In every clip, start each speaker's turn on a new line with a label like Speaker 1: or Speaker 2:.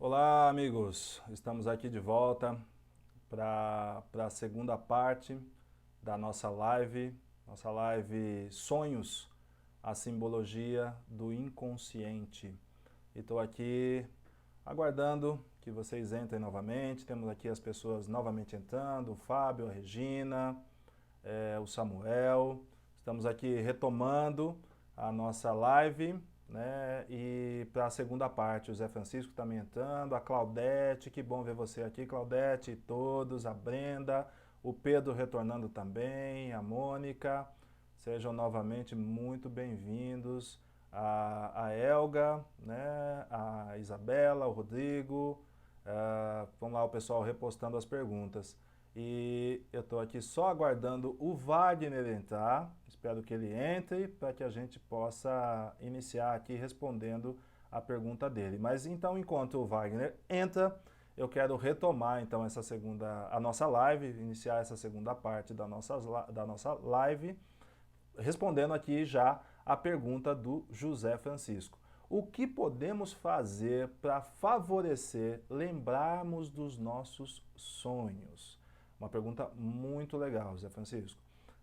Speaker 1: Olá, amigos! Estamos aqui de volta para a segunda parte da nossa live Sonhos, a simbologia do inconsciente. E estou aqui aguardando que vocês entrem novamente. Temos aqui as pessoas novamente entrando, o Fábio, a Regina, o Samuel. Estamos aqui retomando a nossa live, né? E para a segunda parte, o Zé Francisco também entrando, a Claudete, que bom ver você aqui, Claudete, e todos, a Brenda, o Pedro retornando também, a Mônica. Sejam novamente muito bem-vindos. A Elga, né? A Isabela, o Rodrigo. Vamos lá, o pessoal repostando as perguntas. E eu estou aqui só aguardando o Wagner entrar. Espero que ele entre para que a gente possa iniciar aqui respondendo a pergunta dele. Mas então, enquanto o Wagner entra, eu quero retomar então a nossa live, iniciar essa segunda parte da nossa live, respondendo aqui já a pergunta do José Francisco. O que podemos fazer para favorecer lembrarmos dos nossos sonhos? Uma pergunta muito legal, José Francisco.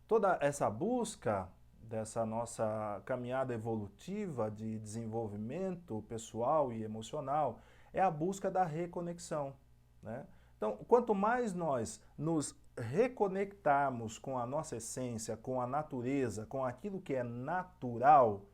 Speaker 1: Toda essa busca dessa nossa caminhada evolutiva de desenvolvimento pessoal e emocional é a busca da reconexão, né? Então, quanto mais nós nos reconectarmos com a nossa essência, com a natureza, com aquilo que é natural,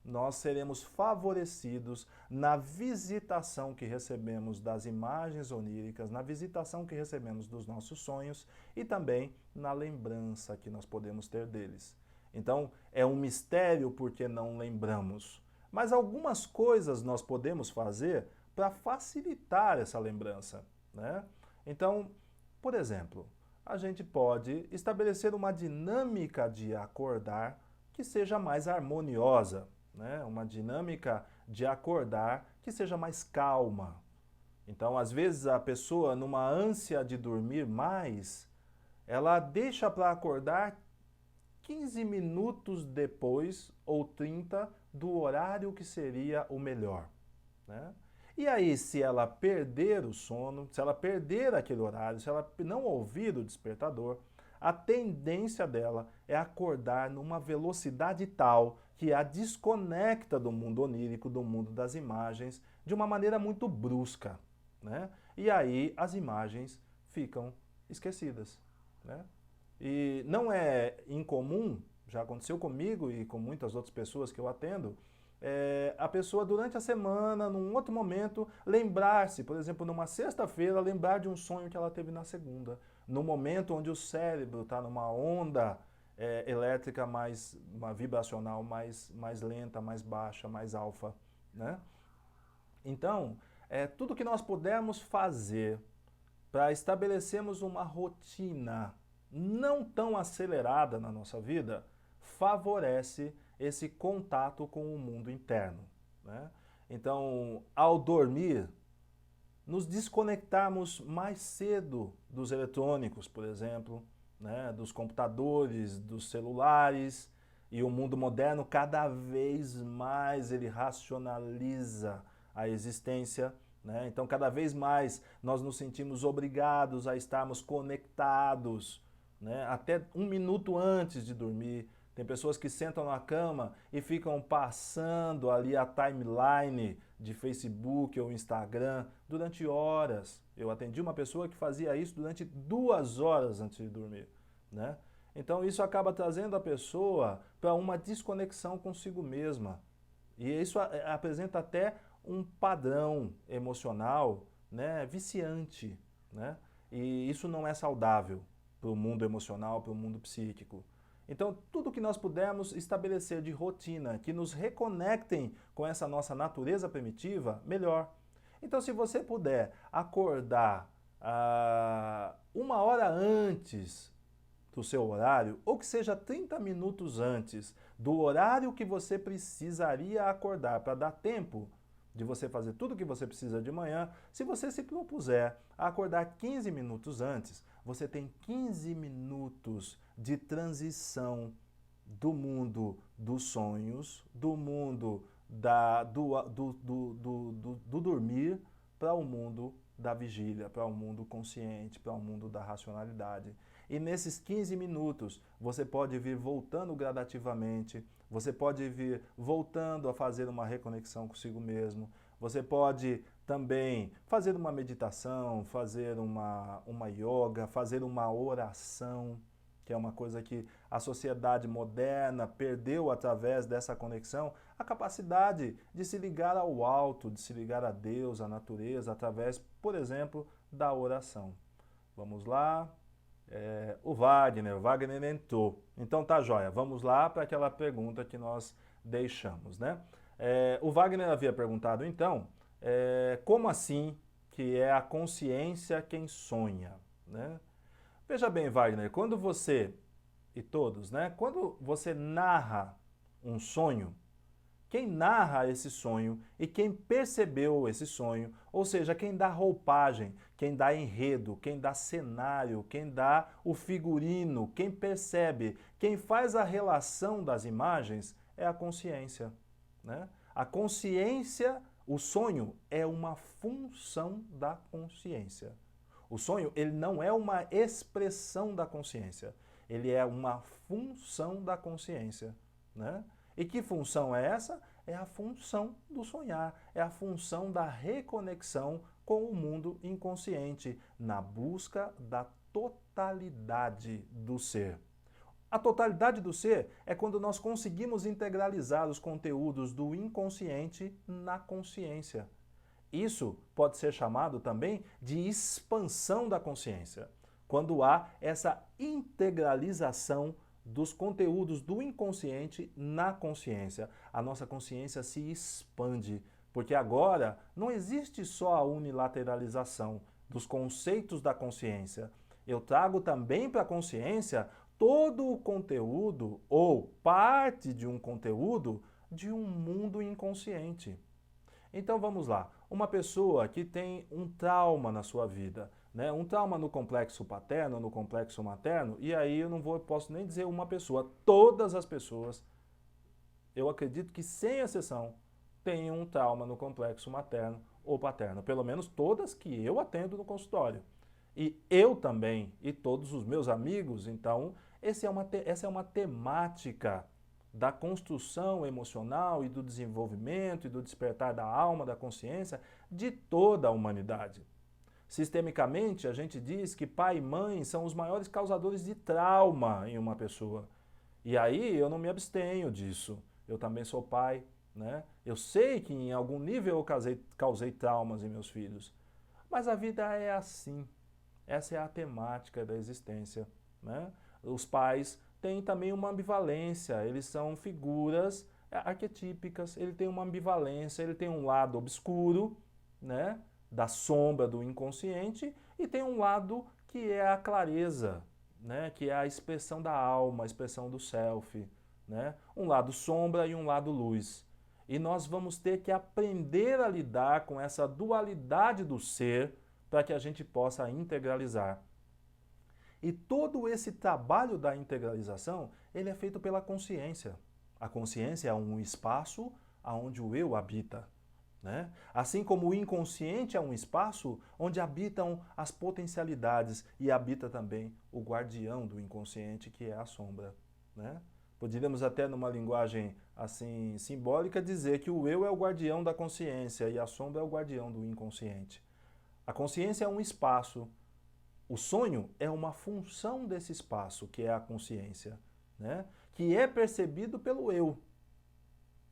Speaker 1: nós seremos favorecidos na visitação que recebemos das imagens oníricas, na visitação que recebemos dos nossos sonhos e também na lembrança que nós podemos ter deles. Então, é um mistério porque não lembramos. Mas algumas coisas nós podemos fazer para facilitar essa lembrança, né? Então, por exemplo, a gente pode estabelecer uma dinâmica de acordar que seja mais harmoniosa, né? Uma dinâmica de acordar que seja mais calma. Então, às vezes, a pessoa, numa ânsia de dormir mais, ela deixa para acordar 15 minutos depois ou 30 do horário que seria o melhor, né? E aí, se ela perder o sono, se ela perder aquele horário, se ela não ouvir o despertador, a tendência dela é acordar numa velocidade tal que a desconecta do mundo onírico, do mundo das imagens, de uma maneira muito brusca, né? E aí as imagens ficam esquecidas, né? E não é incomum, já aconteceu comigo e com muitas outras pessoas que eu atendo, a pessoa durante a semana, num outro momento, lembrar-se, por exemplo, numa sexta-feira, lembrar de um sonho que ela teve na segunda, no momento onde o cérebro está numa onda elétrica uma vibracional mais lenta, mais baixa, mais alfa, né? Então, tudo que nós pudermos fazer para estabelecermos uma rotina não tão acelerada na nossa vida, favorece esse contato com o mundo interno, né? Então, ao dormir, nos desconectarmos mais cedo dos eletrônicos, por exemplo, né, dos computadores, dos celulares, e o mundo moderno cada vez mais ele racionaliza a existência, né? Então cada vez mais nós nos sentimos obrigados a estarmos conectados, né, até um minuto antes de dormir. Tem pessoas que sentam na cama e ficam passando ali a timeline de Facebook ou Instagram durante horas. Eu atendi uma pessoa que fazia isso durante 2 horas antes de dormir, né? Então isso acaba trazendo a pessoa para uma desconexão consigo mesma. E isso apresenta até um padrão emocional, né, viciante, né? E isso não é saudável para o mundo emocional, para o mundo psíquico. Então, tudo que nós pudermos estabelecer de rotina que nos reconectem com essa nossa natureza primitiva, melhor. Então, se você puder acordar 1 hora antes do seu horário, ou que seja 30 minutos antes do horário que você precisaria acordar para dar tempo de você fazer tudo o que você precisa de manhã, se você se propuser a acordar 15 minutos antes, você tem 15 minutos de transição do mundo dos sonhos, do mundo do dormir, para o mundo da vigília, para o mundo consciente, para o mundo da racionalidade. E nesses 15 minutos, você pode vir voltando gradativamente, você pode vir voltando a fazer uma reconexão consigo mesmo, você pode também fazer uma meditação, fazer uma yoga, fazer uma oração, que é uma coisa que a sociedade moderna perdeu através dessa conexão, a capacidade de se ligar ao alto, de se ligar a Deus, à natureza, através, por exemplo, da oração. Vamos lá. O Wagner entrou. Então tá joia, vamos lá para aquela pergunta que nós deixamos, né? O Wagner havia perguntado então, como assim que é a consciência quem sonha, né? Veja bem, Wagner, quando você, e todos, né? Quando você narra um sonho, quem narra esse sonho e quem percebeu esse sonho, ou seja, quem dá roupagem, quem dá enredo, quem dá cenário, quem dá o figurino, quem percebe, quem faz a relação das imagens é a consciência, né? A consciência, o sonho é uma função da consciência. O sonho, ele não é uma expressão da consciência, ele é uma função da consciência, né? E que função é essa? É a função do sonhar, é a função da reconexão com o mundo inconsciente, na busca da totalidade do ser. A totalidade do ser é quando nós conseguimos integralizar os conteúdos do inconsciente na consciência. Isso pode ser chamado também de expansão da consciência, quando há essa integralização dos conteúdos do inconsciente na consciência. A nossa consciência se expande, porque agora não existe só a unilateralização dos conceitos da consciência. Eu trago também para a consciência todo o conteúdo ou parte de um conteúdo de um mundo inconsciente. Então vamos lá, uma pessoa que tem um trauma na sua vida, né? Um trauma no complexo paterno, no complexo materno, e aí eu posso nem dizer uma pessoa, todas as pessoas, eu acredito que sem exceção, têm um trauma no complexo materno ou paterno, pelo menos todas que eu atendo no consultório. E eu também, e todos os meus amigos, então, essa é uma temática da construção emocional e do desenvolvimento e do despertar da alma, da consciência de toda a humanidade. Sistemicamente, a gente diz que pai e mãe são os maiores causadores de trauma em uma pessoa. E aí eu não me abstenho disso. Eu também sou pai, né? Eu sei que em algum nível eu causei traumas em meus filhos. Mas a vida é assim. Essa é a temática da existência, né? Os pais têm também uma ambivalência, eles são figuras arquetípicas, ele tem uma ambivalência, ele tem um lado obscuro, né, da sombra do inconsciente, e tem um lado que é a clareza, né, que é a expressão da alma, a expressão do self, né? Um lado sombra e um lado luz. E nós vamos ter que aprender a lidar com essa dualidade do ser para que a gente possa integralizar. E todo esse trabalho da integralização, ele é feito pela consciência. A consciência é um espaço onde o eu habita, né? Assim como o inconsciente é um espaço onde habitam as potencialidades e habita também o guardião do inconsciente, que é a sombra, né? Poderíamos até, numa linguagem assim simbólica, dizer que o eu é o guardião da consciência e a sombra é o guardião do inconsciente. A consciência é um espaço. O sonho é uma função desse espaço, que é a consciência, né? Que é percebido pelo eu.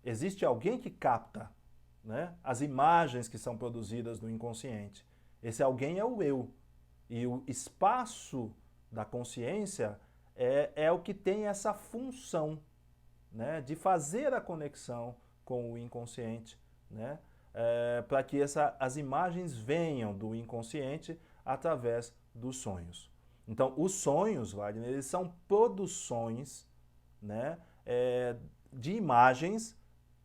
Speaker 1: Existe alguém que capta, né, as imagens que são produzidas no inconsciente. Esse alguém é o eu. E o espaço da consciência é o que tem essa função, né, de fazer a conexão com o inconsciente, né, para que as imagens venham do inconsciente através dos sonhos. Então, os sonhos, Wagner, eles são produções, né, de imagens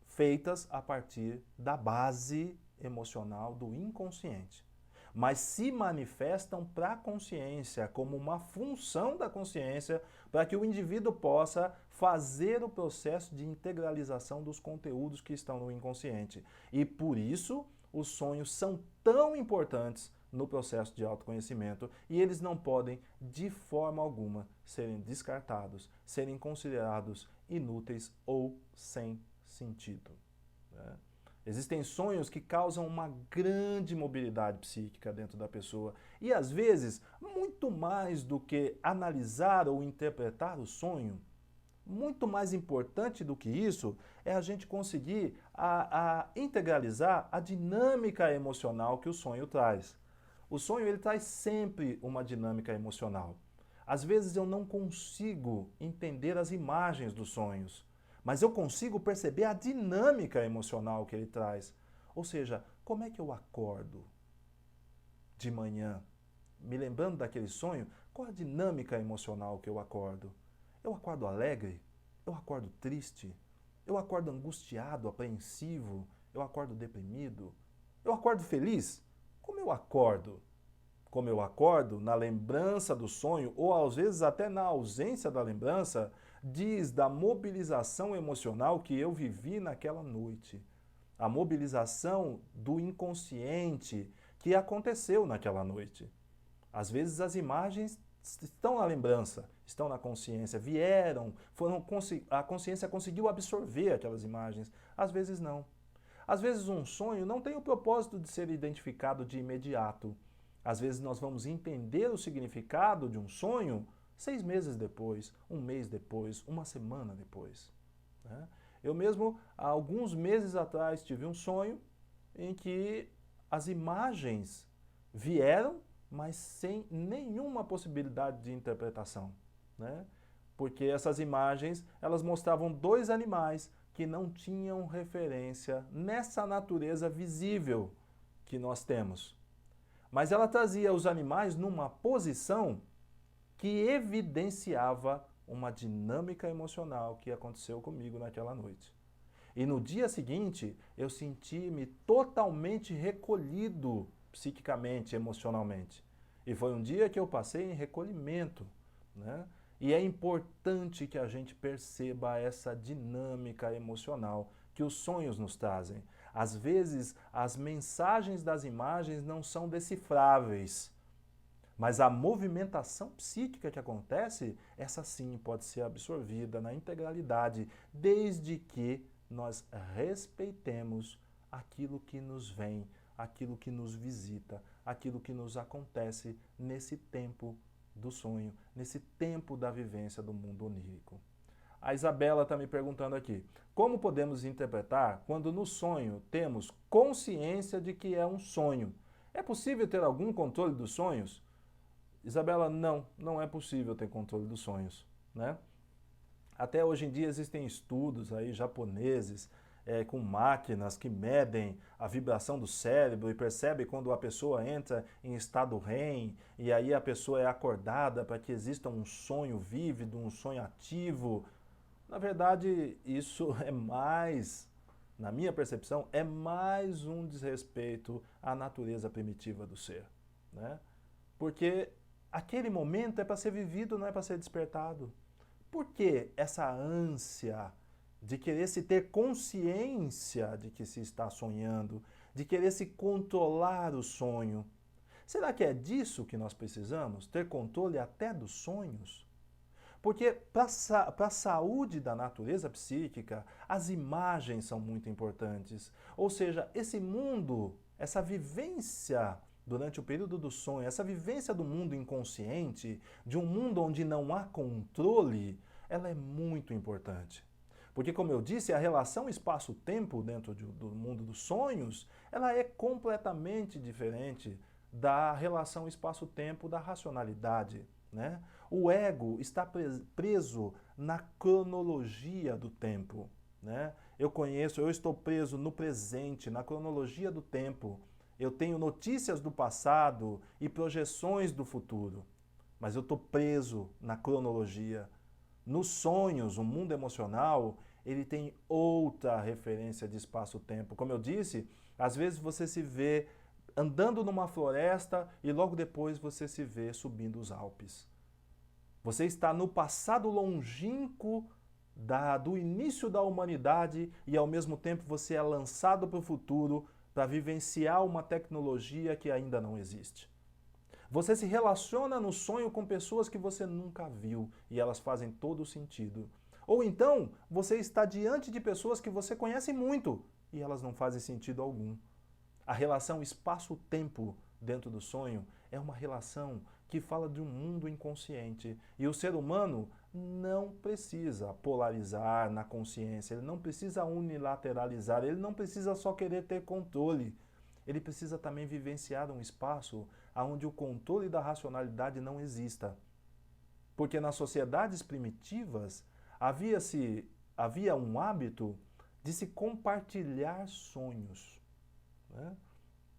Speaker 1: feitas a partir da base emocional do inconsciente, mas se manifestam para a consciência como uma função da consciência para que o indivíduo possa fazer o processo de integralização dos conteúdos que estão no inconsciente. E por isso, os sonhos são tão importantes no processo de autoconhecimento e eles não podem, de forma alguma, serem descartados, serem considerados inúteis ou sem sentido, né? Existem sonhos que causam uma grande mobilidade psíquica dentro da pessoa e, às vezes, muito mais do que analisar ou interpretar o sonho, muito mais importante do que isso é a gente conseguir integralizar a dinâmica emocional que o sonho traz. O sonho ele traz sempre uma dinâmica emocional. Às vezes eu não consigo entender as imagens dos sonhos, mas eu consigo perceber a dinâmica emocional que ele traz. Ou seja, como é que eu acordo de manhã, me lembrando daquele sonho, qual a dinâmica emocional que eu acordo? Eu acordo alegre? Eu acordo triste? Eu acordo angustiado, apreensivo? Eu acordo deprimido? Eu acordo feliz? Como eu acordo? Como eu acordo na lembrança do sonho, ou às vezes até na ausência da lembrança, diz da mobilização emocional que eu vivi naquela noite. A mobilização do inconsciente que aconteceu naquela noite. Às vezes as imagens estão na lembrança, estão na consciência, vieram, a consciência conseguiu absorver aquelas imagens. Às vezes não. Às vezes um sonho não tem o propósito de ser identificado de imediato. Às vezes nós vamos entender o significado de um sonho 6 meses depois, 1 mês depois, 1 semana depois, né? Eu mesmo, há alguns meses atrás, tive um sonho em que as imagens vieram, mas sem nenhuma possibilidade de interpretação, né? Porque essas imagens, elas mostravam 2 animais que não tinham referência nessa natureza visível que nós temos. Mas ela trazia os animais numa posição que evidenciava uma dinâmica emocional que aconteceu comigo naquela noite. E no dia seguinte, eu senti-me totalmente recolhido psiquicamente, emocionalmente. E foi um dia que eu passei em recolhimento, né? E é importante que a gente perceba essa dinâmica emocional que os sonhos nos trazem. Às vezes, as mensagens das imagens não são decifráveis, mas a movimentação psíquica que acontece, essa sim pode ser absorvida na integralidade, desde que nós respeitemos aquilo que nos vem, aquilo que nos visita, aquilo que nos acontece nesse tempo do sonho, nesse tempo da vivência do mundo onírico. A Isabela está me perguntando aqui, como podemos interpretar quando no sonho temos consciência de que é um sonho? É possível ter algum controle dos sonhos? Isabela, não é possível ter controle dos sonhos, né? Até hoje em dia existem estudos aí japoneses com máquinas que medem a vibração do cérebro e percebem quando a pessoa entra em estado REM e aí a pessoa é acordada para que exista um sonho vívido, um sonho ativo. Na verdade, isso é mais, na minha percepção, é mais um desrespeito à natureza primitiva do ser, né? Porque aquele momento é para ser vivido, não é para ser despertado. Por que essa ânsia de querer se ter consciência de que se está sonhando, de querer se controlar o sonho? Será que é disso que nós precisamos? Ter controle até dos sonhos? Porque para a saúde da natureza psíquica, as imagens são muito importantes. Ou seja, esse mundo, essa vivência durante o período do sonho, essa vivência do mundo inconsciente, de um mundo onde não há controle, ela é muito importante. Porque, como eu disse, a relação espaço-tempo dentro do mundo dos sonhos, ela é completamente diferente da relação espaço-tempo da racionalidade, né? O ego está preso na cronologia do tempo, né? Eu estou preso no presente, na cronologia do tempo. Eu tenho notícias do passado e projeções do futuro, mas eu estou preso na cronologia. Nos sonhos, o mundo emocional, ele tem outra referência de espaço-tempo. Como eu disse, às vezes você se vê andando numa floresta e logo depois você se vê subindo os Alpes. Você está no passado longínquo do início da humanidade e ao mesmo tempo você é lançado para o futuro para vivenciar uma tecnologia que ainda não existe. Você se relaciona no sonho com pessoas que você nunca viu e elas fazem todo o sentido. Ou então, você está diante de pessoas que você conhece muito e elas não fazem sentido algum. A relação espaço-tempo dentro do sonho é uma relação que fala de um mundo inconsciente. E o ser humano não precisa polarizar na consciência, ele não precisa unilateralizar, ele não precisa só querer ter controle. Ele precisa também vivenciar um espaço onde o controle da racionalidade não exista. Porque nas sociedades primitivas havia um hábito de se compartilhar sonhos, né?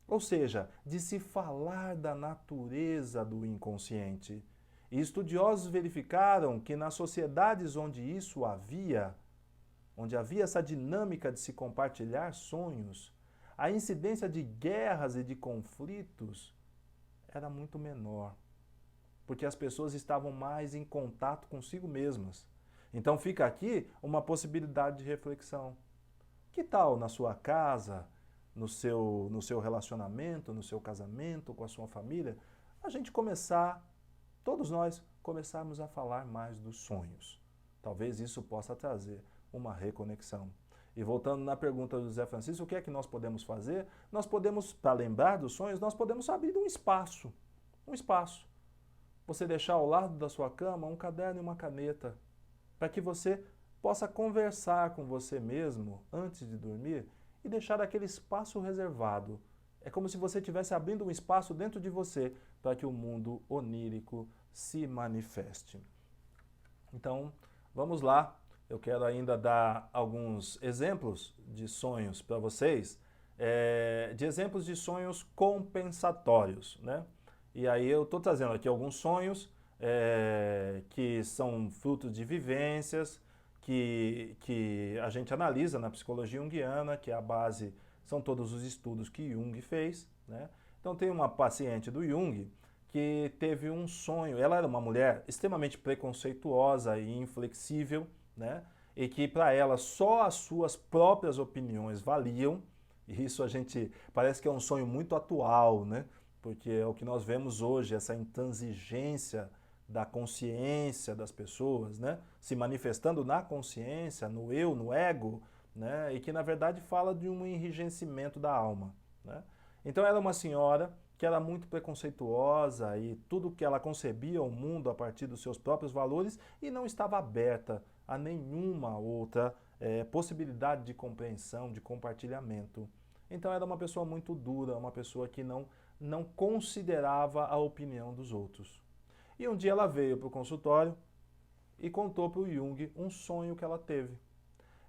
Speaker 1: Ou seja, de se falar da natureza do inconsciente. E estudiosos verificaram que nas sociedades onde havia essa dinâmica de se compartilhar sonhos, a incidência de guerras e de conflitos era muito menor, porque as pessoas estavam mais em contato consigo mesmas. Então fica aqui uma possibilidade de reflexão. Que tal na sua casa, no seu relacionamento, no seu casamento, com a sua família, a gente começar, todos nós, começarmos a falar mais dos sonhos. Talvez isso possa trazer uma reconexão. E voltando na pergunta do José Francisco, o que é que nós podemos fazer? Nós podemos, para lembrar dos sonhos, nós podemos abrir um espaço. Um espaço. Você deixar ao lado da sua cama um caderno e uma caneta, para que você possa conversar com você mesmo antes de dormir e deixar aquele espaço reservado. É como se você estivesse abrindo um espaço dentro de você para que o mundo onírico se manifeste. Então, vamos lá. Eu quero ainda dar alguns exemplos de sonhos para vocês, de exemplos de sonhos compensatórios, né? E aí eu estou trazendo aqui alguns sonhos que são frutos de vivências, que a gente analisa na psicologia junguiana, que a base são todos os estudos que Jung fez, né? Então tem uma paciente do Jung que teve um sonho, ela era uma mulher extremamente preconceituosa e inflexível, né? E que para ela só as suas próprias opiniões valiam, e isso a gente parece que é um sonho muito atual, né? Porque é o que nós vemos hoje, essa intransigência da consciência das pessoas, né? Se manifestando na consciência, no eu, no ego, né? E que na verdade fala de um enrijecimento da alma, né? Então ela é uma senhora que era muito preconceituosa e tudo que ela concebia o mundo a partir dos seus próprios valores e não estava aberta a nenhuma outra possibilidade de compreensão, de compartilhamento. Então era uma pessoa muito dura, uma pessoa que não considerava a opinião dos outros. E um dia ela veio para o consultório e contou para o Jung um sonho que ela teve.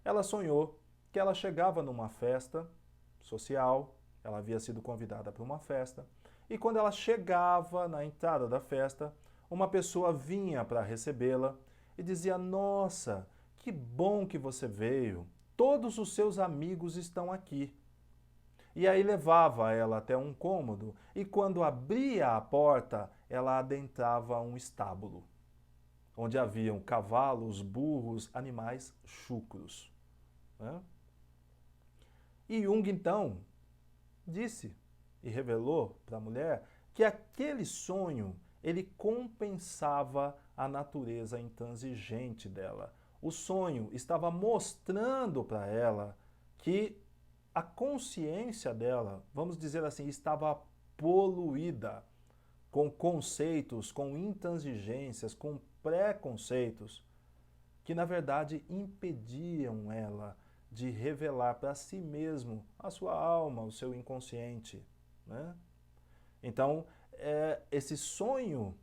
Speaker 1: Ela sonhou que ela chegava numa festa social, ela havia sido convidada para uma festa, e quando ela chegava na entrada da festa, uma pessoa vinha para recebê-la e dizia: "Nossa, que bom que você veio, todos os seus amigos estão aqui." E aí levava ela até um cômodo e quando abria a porta, ela adentrava um estábulo, onde haviam cavalos, burros, animais chucros, né? E Jung então disse e revelou para a mulher que aquele sonho ele compensava a natureza intransigente dela. O sonho estava mostrando para ela que a consciência dela, vamos dizer assim, estava poluída com conceitos, com intransigências, com preconceitos, que na verdade impediam ela de revelar para si mesmo a sua alma, o seu inconsciente, né? Então, esse sonho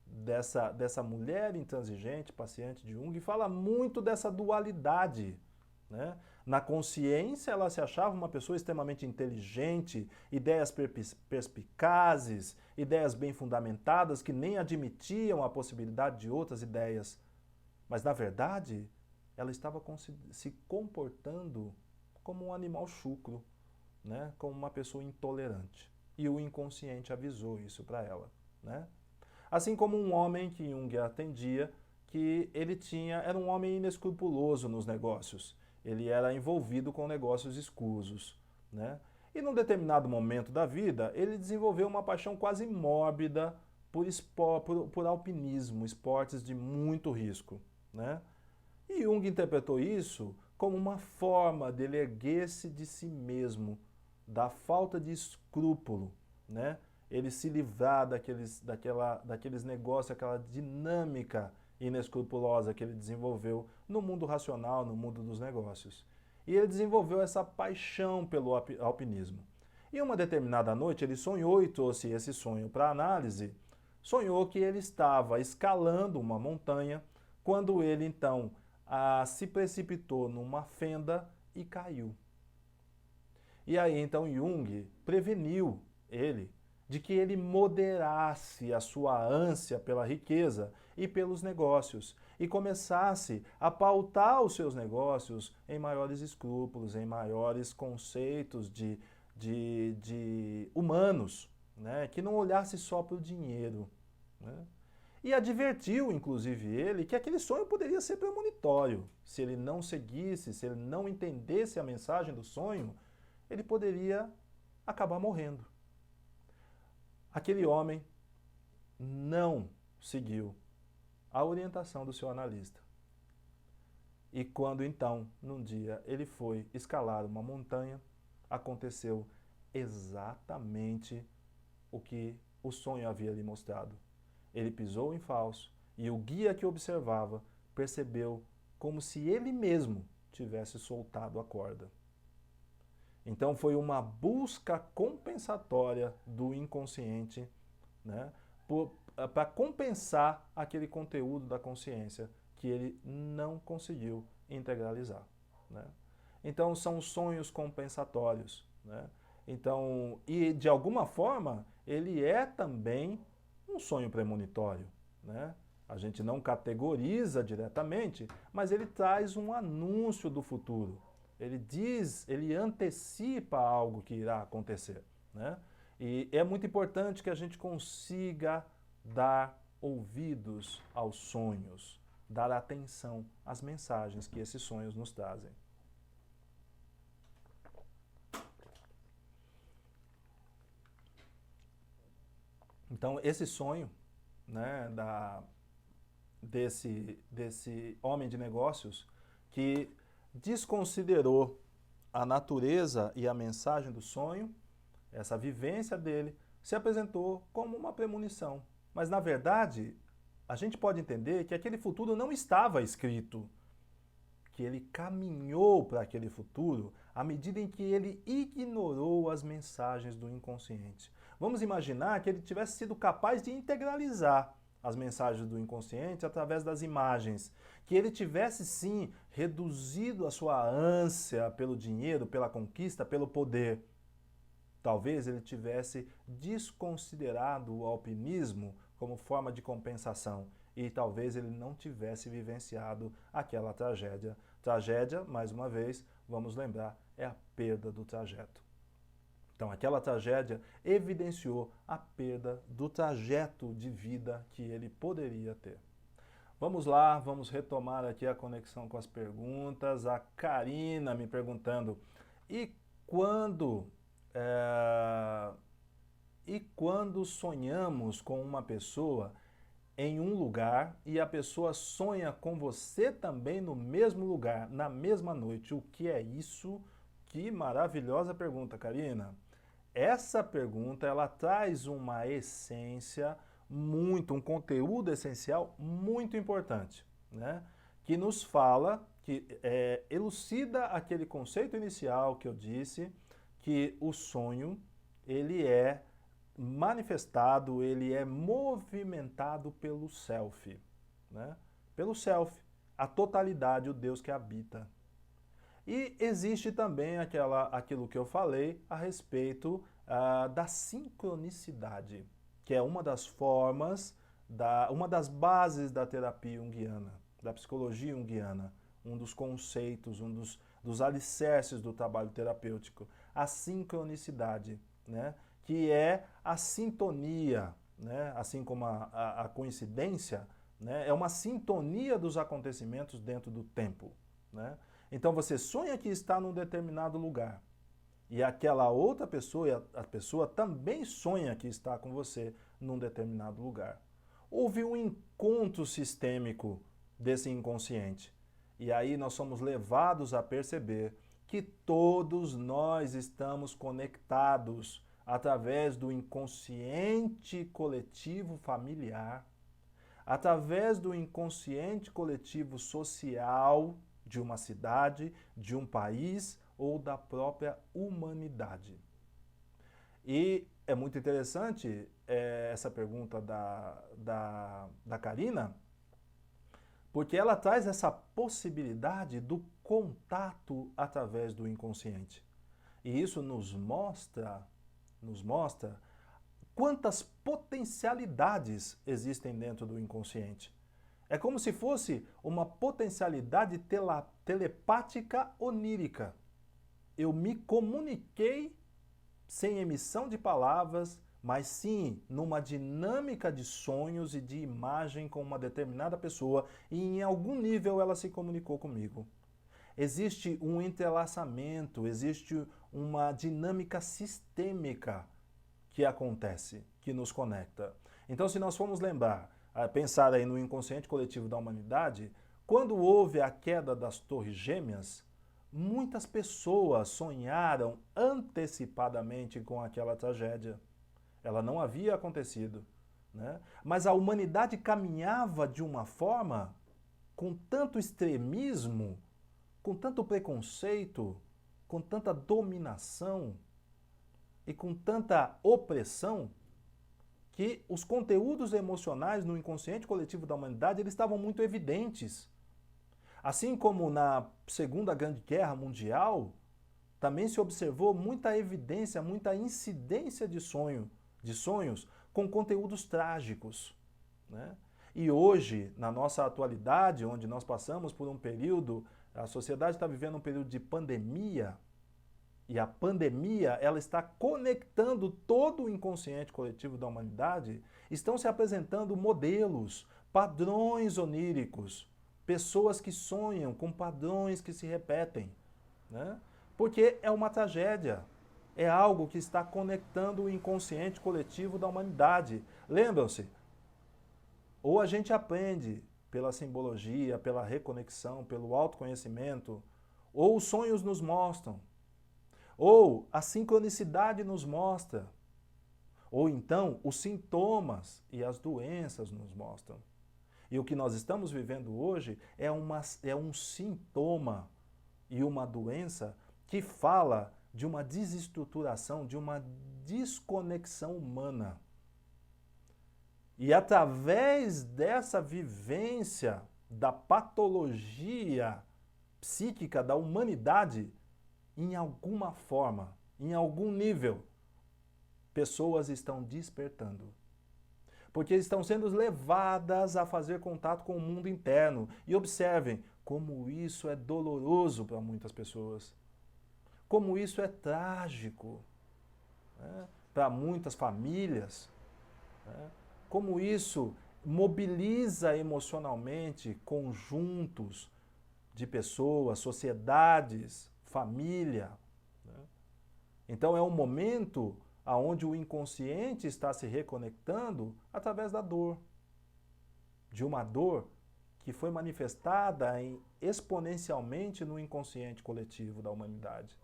Speaker 1: dessa mulher intransigente, paciente de Jung, fala muito dessa dualidade, né? Na consciência, ela se achava uma pessoa extremamente inteligente, ideias perspicazes, ideias bem fundamentadas, que nem admitiam a possibilidade de outras ideias. Mas, na verdade, ela estava se comportando como um animal chucro, né? Como uma pessoa intolerante. E o inconsciente avisou isso para ela, né? Assim como um homem que Jung atendia, que era um homem inescrupuloso nos negócios. Ele era envolvido com negócios escusos, né? E num determinado momento da vida, ele desenvolveu uma paixão quase mórbida por alpinismo, esportes de muito risco, né? E Jung interpretou isso como uma forma dele erguer-se de si mesmo, da falta de escrúpulo, né? Ele se livrar daqueles negócios, aquela dinâmica inescrupulosa que ele desenvolveu no mundo racional, no mundo dos negócios. E ele desenvolveu essa paixão pelo alpinismo. E uma determinada noite ele sonhou e trouxe esse sonho para análise. Sonhou que ele estava escalando uma montanha quando ele então se precipitou numa fenda e caiu. E aí então Jung preveniu ele de que ele moderasse a sua ânsia pela riqueza e pelos negócios e começasse a pautar os seus negócios em maiores escrúpulos, em maiores conceitos de humanos, né? Que não olhasse só para o dinheiro, né? E advertiu, inclusive, ele que aquele sonho poderia ser premonitório. Se ele não seguisse, se ele não entendesse a mensagem do sonho, ele poderia acabar morrendo. Aquele homem não seguiu a orientação do seu analista. E quando então, num dia, ele foi escalar uma montanha, aconteceu exatamente o que o sonho havia lhe mostrado. Ele pisou em falso e o guia que observava percebeu como se ele mesmo tivesse soltado a corda. Então foi uma busca compensatória do inconsciente, né, para compensar aquele conteúdo da consciência que ele não conseguiu integralizar, né? Então são sonhos compensatórios, né? Então, e de alguma forma ele é também um sonho premonitório, né? A gente não categoriza diretamente, mas ele traz um anúncio do futuro. Ele diz, ele antecipa algo que irá acontecer, né? E é muito importante que a gente consiga dar ouvidos aos sonhos, dar atenção às mensagens que esses sonhos nos trazem. Então, esse sonho, né, desse homem de negócios que desconsiderou a natureza e a mensagem do sonho, essa vivência dele, se apresentou como uma premonição. Mas, na verdade, a gente pode entender que aquele futuro não estava escrito, que ele caminhou para aquele futuro à medida em que ele ignorou as mensagens do inconsciente. Vamos imaginar que ele tivesse sido capaz de integralizar as mensagens do inconsciente através das imagens, que ele tivesse sim reduzido a sua ânsia pelo dinheiro, pela conquista, pelo poder. Talvez ele tivesse desconsiderado o alpinismo como forma de compensação e talvez ele não tivesse vivenciado aquela tragédia. Tragédia, mais uma vez, vamos lembrar, é a perda do trajeto. Então, aquela tragédia evidenciou a perda do trajeto de vida que ele poderia ter. Vamos lá, vamos retomar aqui a conexão com as perguntas. A Karina me perguntando, e quando sonhamos com uma pessoa em um lugar e a pessoa sonha com você também no mesmo lugar, na mesma noite, o que é isso? Que maravilhosa pergunta, Karina. Essa pergunta, ela traz uma essência um conteúdo essencial muito importante, né? Que nos fala, que elucida aquele conceito inicial que eu disse, que o sonho, ele é manifestado, ele é movimentado pelo self, né? Pelo self, a totalidade, o Deus que habita. E existe também aquilo que eu falei a respeito da sincronicidade, que é uma das formas, uma das bases da terapia junguiana, da psicologia junguiana, um dos conceitos, um dos alicerces do trabalho terapêutico, a sincronicidade, né? Que é a sintonia, né? Assim como a coincidência, né? É uma sintonia dos acontecimentos dentro do tempo, né? Então você sonha que está num determinado lugar. e aquela outra pessoa, a pessoa também sonha que está com você num determinado lugar. Houve um encontro sistêmico desse inconsciente. E aí nós somos levados a perceber que todos nós estamos conectados através do inconsciente coletivo familiar, através do inconsciente coletivo social de uma cidade, de um país ou da própria humanidade. E é muito interessante essa pergunta da Karina, porque ela traz essa possibilidade do contato através do inconsciente. E isso nos mostra quantas potencialidades existem dentro do inconsciente. É como se fosse uma potencialidade telepática onírica. Eu me comuniquei sem emissão de palavras, mas sim numa dinâmica de sonhos e de imagem com uma determinada pessoa, e em algum nível ela se comunicou comigo. Existe um entrelaçamento, existe uma dinâmica sistêmica que acontece, que nos conecta. Então, se nós formos lembrar, pensar aí no inconsciente coletivo da humanidade, quando houve a queda das Torres Gêmeas, muitas pessoas sonharam antecipadamente com aquela tragédia. Ela não havia acontecido, né? Mas a humanidade caminhava de uma forma com tanto extremismo, com tanto preconceito, com tanta dominação e com tanta opressão, que os conteúdos emocionais no inconsciente coletivo da humanidade eles estavam muito evidentes. Assim como na Segunda Grande Guerra Mundial, também se observou muita evidência, muita incidência de sonhos com conteúdos trágicos, né? E hoje, na nossa atualidade, onde nós passamos por um período, a sociedade está vivendo um período de pandemia, e a pandemia ela está conectando todo o inconsciente coletivo da humanidade, estão se apresentando modelos, padrões oníricos, pessoas que sonham com padrões que se repetem, né? Porque é uma tragédia, é algo que está conectando o inconsciente coletivo da humanidade. Lembram-se? Ou a gente aprende pela simbologia, pela reconexão, pelo autoconhecimento, ou os sonhos nos mostram, ou a sincronicidade nos mostra, ou então os sintomas e as doenças nos mostram. E o que nós estamos vivendo hoje é um sintoma e uma doença que fala de uma desestruturação, de uma desconexão humana. E através dessa vivência da patologia psíquica da humanidade, em alguma forma, em algum nível, pessoas estão despertando. Porque estão sendo levadas a fazer contato com o mundo interno. E observem como isso é doloroso para muitas pessoas. Como isso é trágico, né, para muitas famílias. Né, como isso mobiliza emocionalmente conjuntos de pessoas, sociedades, família. Né. Então é um momento onde o inconsciente está se reconectando através da dor. De uma dor que foi manifestada exponencialmente no inconsciente coletivo da humanidade.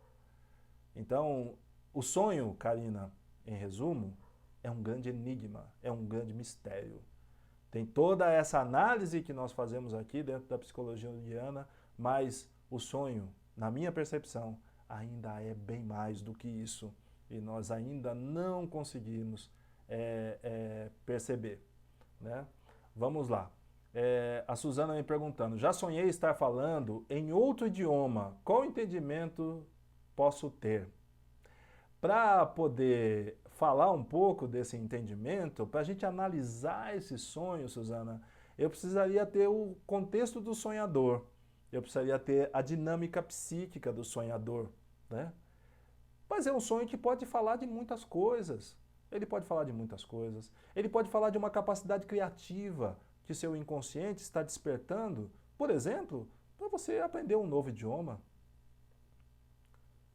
Speaker 1: Então, o sonho, Karina, em resumo, é um grande enigma, é um grande mistério. Tem toda essa análise que nós fazemos aqui dentro da psicologia junguiana, mas o sonho, na minha percepção, ainda é bem mais do que isso. E nós ainda não conseguimos perceber, né? Vamos lá. A Suzana me perguntando, já sonhei estar falando em outro idioma, qual entendimento posso ter? Para poder falar um pouco desse entendimento, para a gente analisar esse sonho, Suzana, eu precisaria ter o contexto do sonhador, eu precisaria ter a dinâmica psíquica do sonhador, né? Mas é um sonho que pode falar de muitas coisas. Ele pode falar de muitas coisas. Ele pode falar de uma capacidade criativa que seu inconsciente está despertando, por exemplo, para você aprender um novo idioma.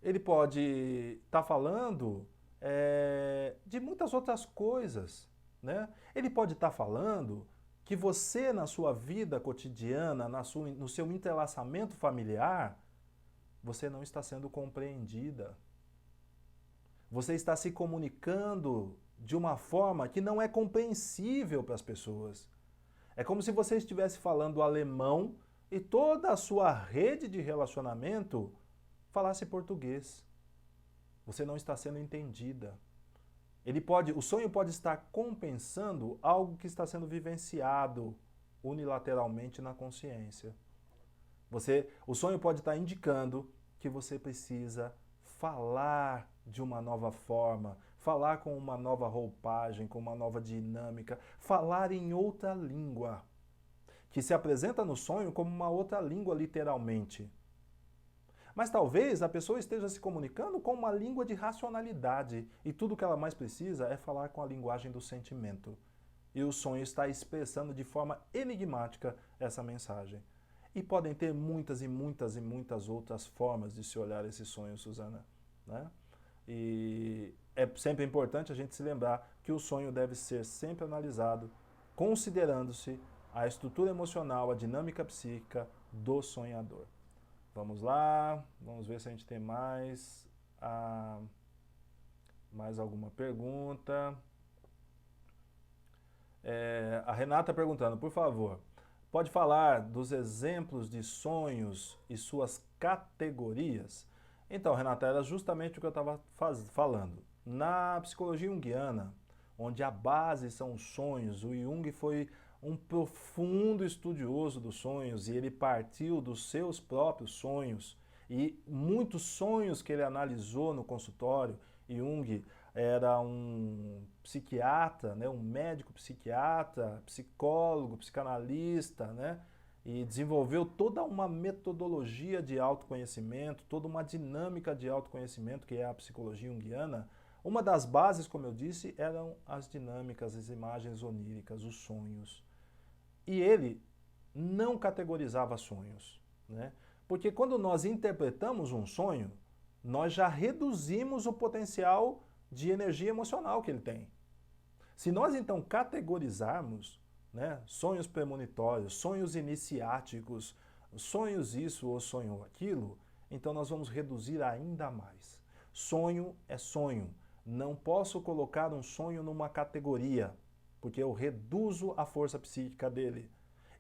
Speaker 1: Ele pode estar falando de muitas outras coisas, né? Ele pode estar falando que você, na sua vida cotidiana, no seu entrelaçamento familiar, você não está sendo compreendida. Você está se comunicando de uma forma que não é compreensível para as pessoas. É como se você estivesse falando alemão e toda a sua rede de relacionamento falasse português. Você não está sendo entendida. O sonho pode estar compensando algo que está sendo vivenciado unilateralmente na consciência. O sonho pode estar indicando que você precisa falar de uma nova forma, falar com uma nova roupagem, com uma nova dinâmica, falar em outra língua, que se apresenta no sonho como uma outra língua literalmente. Mas talvez a pessoa esteja se comunicando com uma língua de racionalidade e tudo que ela mais precisa é falar com a linguagem do sentimento. E o sonho está expressando de forma enigmática essa mensagem. E podem ter muitas e muitas e muitas outras formas de se olhar esse sonho, Suzana, né? E é sempre importante a gente se lembrar que o sonho deve ser sempre analisado considerando-se a estrutura emocional, a dinâmica psíquica do sonhador. Vamos lá, vamos ver se a gente tem mais alguma pergunta. A Renata perguntando, por favor, pode falar dos exemplos de sonhos e suas categorias? Então, Renata, era justamente o que eu estava falando. Na psicologia junguiana, onde a base são os sonhos, o Jung foi um profundo estudioso dos sonhos e ele partiu dos seus próprios sonhos e muitos sonhos que ele analisou no consultório. Jung era um psiquiatra, né, um médico psiquiatra, psicólogo, psicanalista, né, e desenvolveu toda uma metodologia de autoconhecimento, toda uma dinâmica de autoconhecimento que é a psicologia junguiana. Uma das bases, como eu disse, eram as dinâmicas, as imagens oníricas, os sonhos. E ele não categorizava sonhos, né? Porque quando nós interpretamos um sonho, nós já reduzimos o potencial de energia emocional que ele tem. Se nós então categorizarmos, né, sonhos premonitórios, sonhos iniciáticos, sonhos isso ou sonho aquilo, então nós vamos reduzir ainda mais. Sonho é sonho. Não posso colocar um sonho numa categoria, porque eu reduzo a força psíquica dele.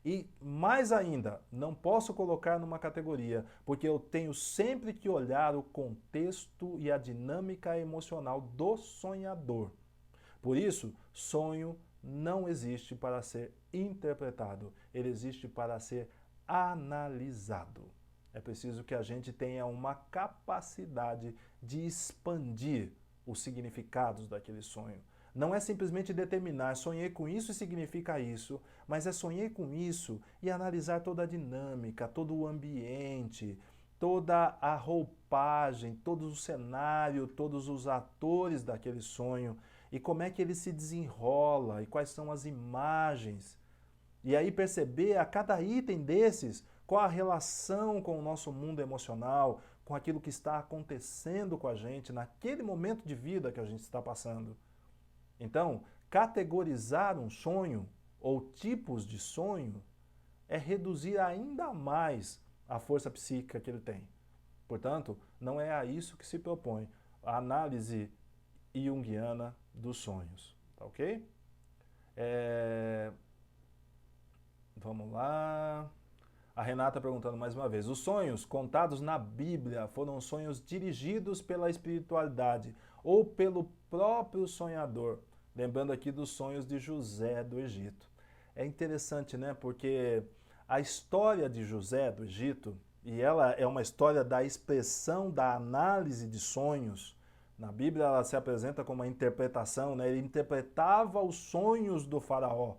Speaker 1: E mais ainda, não posso colocar numa categoria, porque eu tenho sempre que olhar o contexto e a dinâmica emocional do sonhador. Por isso, sonho não existe para ser interpretado, ele existe para ser analisado. É preciso que a gente tenha uma capacidade de expandir os significados daquele sonho. Não é simplesmente determinar, sonhei com isso e significa isso, mas é sonhei com isso e analisar toda a dinâmica, todo o ambiente, toda a roupagem, todo o cenário, todos os atores daquele sonho e como é que ele se desenrola e quais são as imagens. E aí perceber a cada item desses qual a relação com o nosso mundo emocional, com aquilo que está acontecendo com a gente naquele momento de vida que a gente está passando. Então, categorizar um sonho ou tipos de sonho é reduzir ainda mais a força psíquica que ele tem. Portanto, não é a isso que se propõe a análise junguiana dos sonhos. Tá ok? Vamos lá. A Renata perguntando mais uma vez. Os sonhos contados na Bíblia foram sonhos dirigidos pela espiritualidade ou pelo próprio sonhador? Lembrando aqui dos sonhos de José do Egito. É interessante, né? Porque a história de José do Egito, e ela é uma história da expressão da análise de sonhos. Na Bíblia ela se apresenta como uma interpretação, né? Ele interpretava os sonhos do faraó.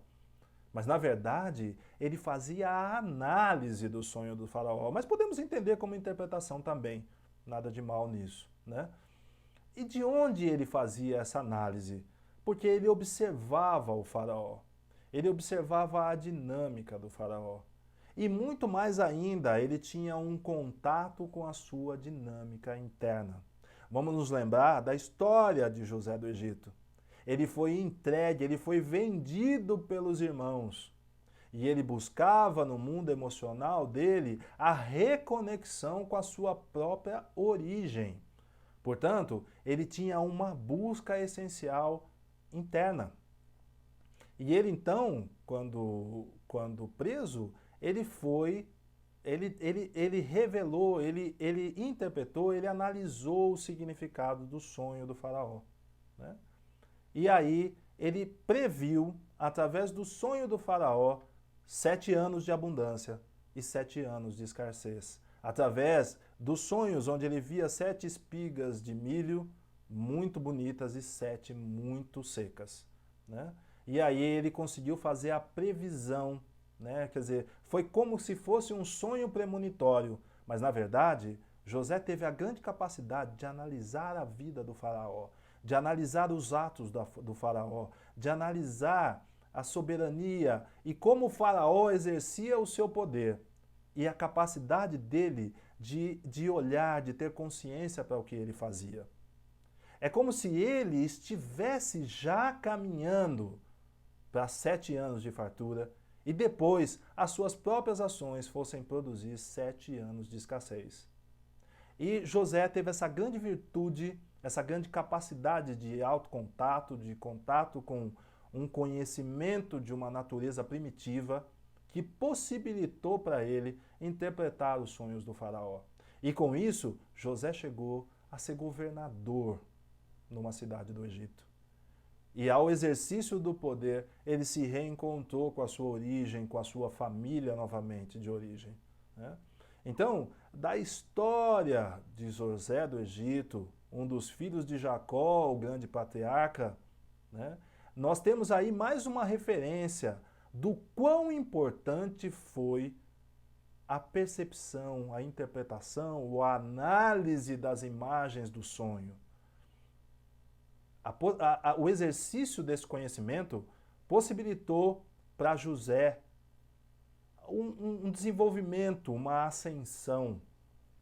Speaker 1: Mas, na verdade, ele fazia a análise do sonho do faraó. Mas podemos entender como interpretação também. Nada de mal nisso, né? E de onde ele fazia essa análise? Porque ele observava o faraó. Ele observava a dinâmica do faraó. E muito mais ainda, ele tinha um contato com a sua dinâmica interna. Vamos nos lembrar da história de José do Egito. Ele foi entregue, ele foi vendido pelos irmãos. E ele buscava no mundo emocional dele a reconexão com a sua própria origem. Portanto, ele tinha uma busca essencial interna. E ele então, quando preso, ele foi, ele revelou, ele interpretou, ele analisou o significado do sonho do faraó. Né? E aí ele previu, através do sonho do faraó, 7 anos de abundância e 7 anos de escassez. Através dos sonhos onde ele via 7 espigas de milho muito bonitas e 7 muito secas. Né? E aí ele conseguiu fazer a previsão, né? Quer dizer, foi como se fosse um sonho premonitório, mas na verdade José teve a grande capacidade de analisar a vida do faraó, de analisar os atos do faraó, de analisar a soberania e como o faraó exercia o seu poder e a capacidade dele de olhar, de ter consciência para o que ele fazia. É como se ele estivesse já caminhando para 7 anos de fartura e depois as suas próprias ações fossem produzir 7 anos de escassez. E José teve essa grande virtude, essa grande capacidade de autocontato, de contato com um conhecimento de uma natureza primitiva que possibilitou para ele interpretar os sonhos do faraó. E com isso, José chegou a ser governador numa cidade do Egito. E ao exercício do poder, ele se reencontrou com a sua origem, com a sua família novamente de origem. Né? Então, da história de José do Egito, um dos filhos de Jacó, o grande patriarca, né? Nós temos aí mais uma referência do quão importante foi a percepção, a interpretação, a análise das imagens do sonho. O exercício desse conhecimento possibilitou para José um desenvolvimento, uma ascensão.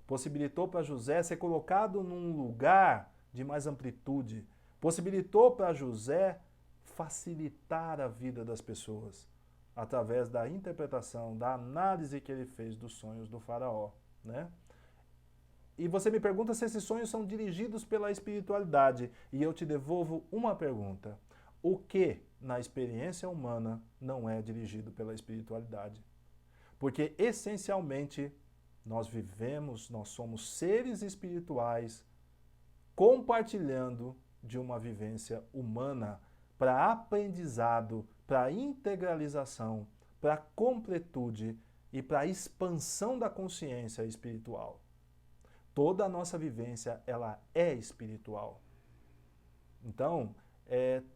Speaker 1: Possibilitou para José ser colocado num lugar de mais amplitude. Possibilitou para José facilitar a vida das pessoas através da interpretação, da análise que ele fez dos sonhos do faraó. Né? E você me pergunta se esses sonhos são dirigidos pela espiritualidade. E eu te devolvo uma pergunta. O que na experiência humana não é dirigido pela espiritualidade? Porque, essencialmente, nós vivemos, nós somos seres espirituais compartilhando de uma vivência humana para aprendizado, para integralização, para completude e para expansão da consciência espiritual. Toda a nossa vivência, ela é espiritual. Então,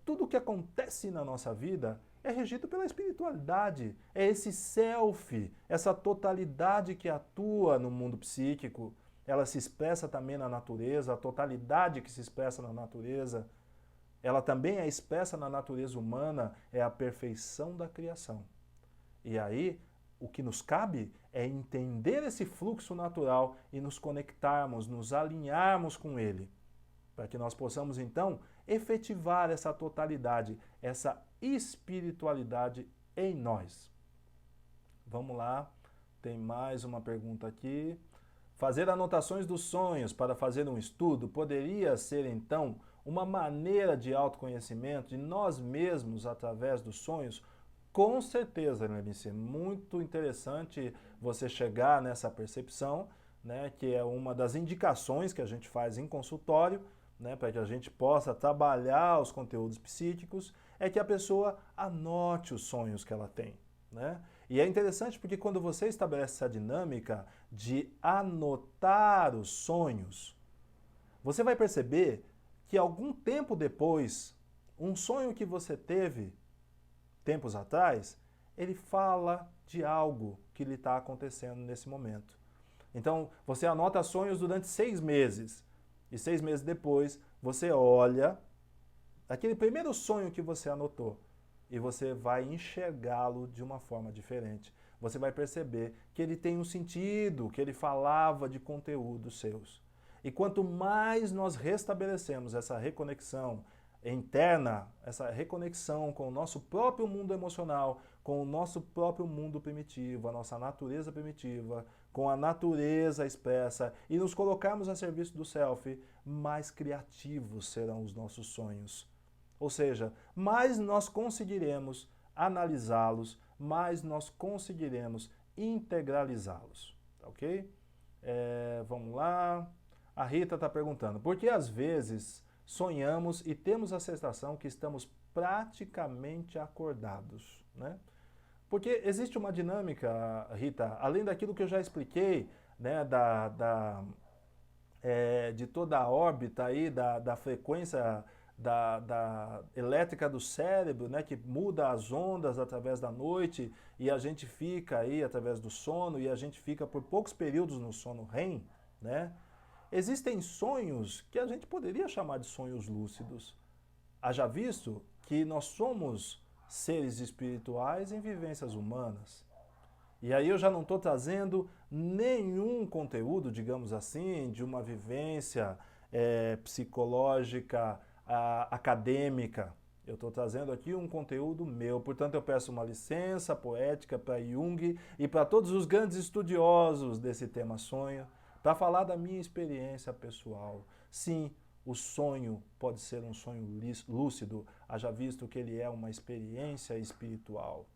Speaker 1: tudo o que acontece na nossa vida é regido pela espiritualidade. É esse self, essa totalidade que atua no mundo psíquico. Ela se expressa também na natureza, a totalidade que se expressa na natureza. Ela também é expressa na natureza humana, é a perfeição da criação. E aí, o que nos cabe é entender esse fluxo natural e nos conectarmos, nos alinharmos com ele, para que nós possamos, então, efetivar essa totalidade, essa espiritualidade em nós. Vamos lá, tem mais uma pergunta aqui. Fazer anotações dos sonhos para fazer um estudo poderia ser, então, uma maneira de autoconhecimento de nós mesmos através dos sonhos? Com certeza, Lenice, muito interessante você chegar nessa percepção, né, que é uma das indicações que a gente faz em consultório, né, para que a gente possa trabalhar os conteúdos psíquicos, é que a pessoa anote os sonhos que ela tem. Né? E é interessante porque quando você estabelece essa dinâmica de anotar os sonhos, você vai perceber que algum tempo depois, um sonho que você teve tempos atrás, ele fala de algo que lhe está acontecendo nesse momento. Então, você anota sonhos durante 6 meses. E 6 meses depois, você olha aquele primeiro sonho que você anotou e você vai enxergá-lo de uma forma diferente. você vai perceber que ele tem um sentido, que ele falava de conteúdos seus. E quanto mais nós restabelecemos essa reconexão interna, essa reconexão com o nosso próprio mundo emocional, com o nosso próprio mundo primitivo, a nossa natureza primitiva, com a natureza expressa e nos colocarmos a serviço do Self, mais criativos serão os nossos sonhos. Ou seja, mais nós conseguiremos analisá-los, mais nós conseguiremos integralizá-los. Tá ok? Vamos lá. A Rita está perguntando, por que às vezes sonhamos e temos a sensação que estamos praticamente acordados, né? Porque existe uma dinâmica, Rita, além daquilo que eu já expliquei, né, de toda a órbita aí, da frequência da elétrica do cérebro, né, que muda as ondas através da noite e a gente fica aí através do sono e a gente fica por poucos períodos no sono REM, né? Existem sonhos que a gente poderia chamar de sonhos lúcidos. Haja visto que nós somos seres espirituais em vivências humanas. E aí eu já não estou trazendo nenhum conteúdo, digamos assim, de uma vivência psicológica, acadêmica. Eu estou trazendo aqui um conteúdo meu, portanto eu peço uma licença poética para Jung e para todos os grandes estudiosos desse tema sonho, para falar da minha experiência pessoal. Sim, o sonho pode ser um sonho lúcido, haja visto que ele é uma experiência espiritual.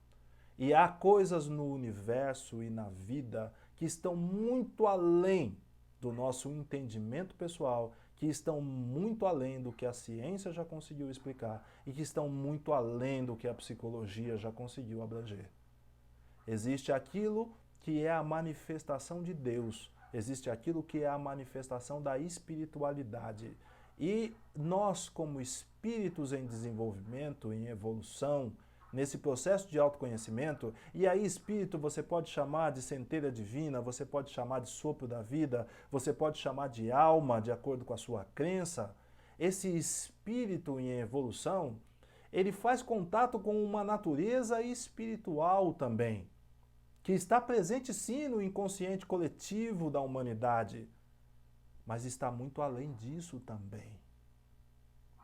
Speaker 1: E há coisas no universo e na vida que estão muito além do nosso entendimento pessoal, que estão muito além do que a ciência já conseguiu explicar e que estão muito além do que a psicologia já conseguiu abranger. Existe aquilo que é a manifestação de Deus, existe aquilo que é a manifestação da espiritualidade. E nós, como espíritos em desenvolvimento, em evolução, nesse processo de autoconhecimento, e aí espírito você pode chamar de centelha divina, você pode chamar de sopro da vida, você pode chamar de alma, de acordo com a sua crença, esse espírito em evolução, ele faz contato com uma natureza espiritual também, que está presente sim no inconsciente coletivo da humanidade, mas está muito além disso também.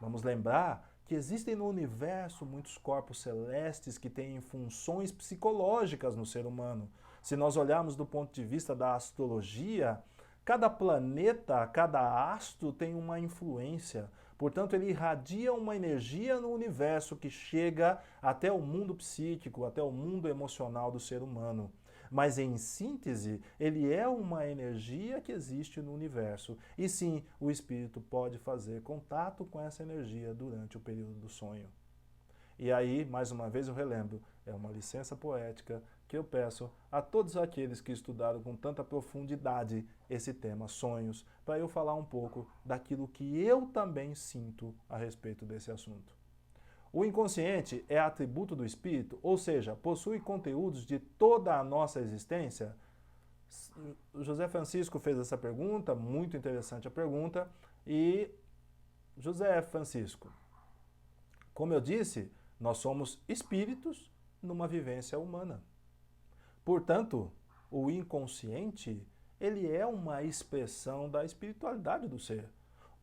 Speaker 1: Vamos lembrar que existem no universo muitos corpos celestes que têm funções psicológicas no ser humano. Se nós olharmos do ponto de vista da astrologia, cada planeta, cada astro tem uma influência. Portanto, ele irradia uma energia no universo que chega até o mundo psíquico, até o mundo emocional do ser humano. Mas, em síntese, ele é uma energia que existe no universo. E sim, o espírito pode fazer contato com essa energia durante o período do sonho. E aí, mais uma vez eu relembro, é uma licença poética que eu peço a todos aqueles que estudaram com tanta profundidade esse tema sonhos, para eu falar um pouco daquilo que eu também sinto a respeito desse assunto. O inconsciente é atributo do espírito, ou seja, possui conteúdos de toda a nossa existência? O José Francisco fez essa pergunta, muito interessante a pergunta, e José Francisco, como eu disse, nós somos espíritos numa vivência humana. Portanto, o inconsciente, ele é uma expressão da espiritualidade do ser.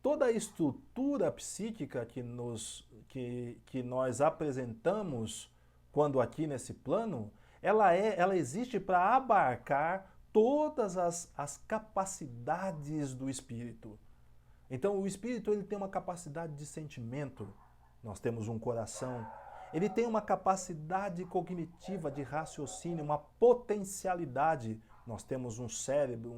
Speaker 1: Toda a estrutura psíquica que nós apresentamos quando aqui nesse plano, ela existe para abarcar todas as capacidades do espírito. Então o espírito ele tem uma capacidade de sentimento, nós temos um coração, ele tem uma capacidade cognitiva de raciocínio, uma potencialidade, nós temos um cérebro,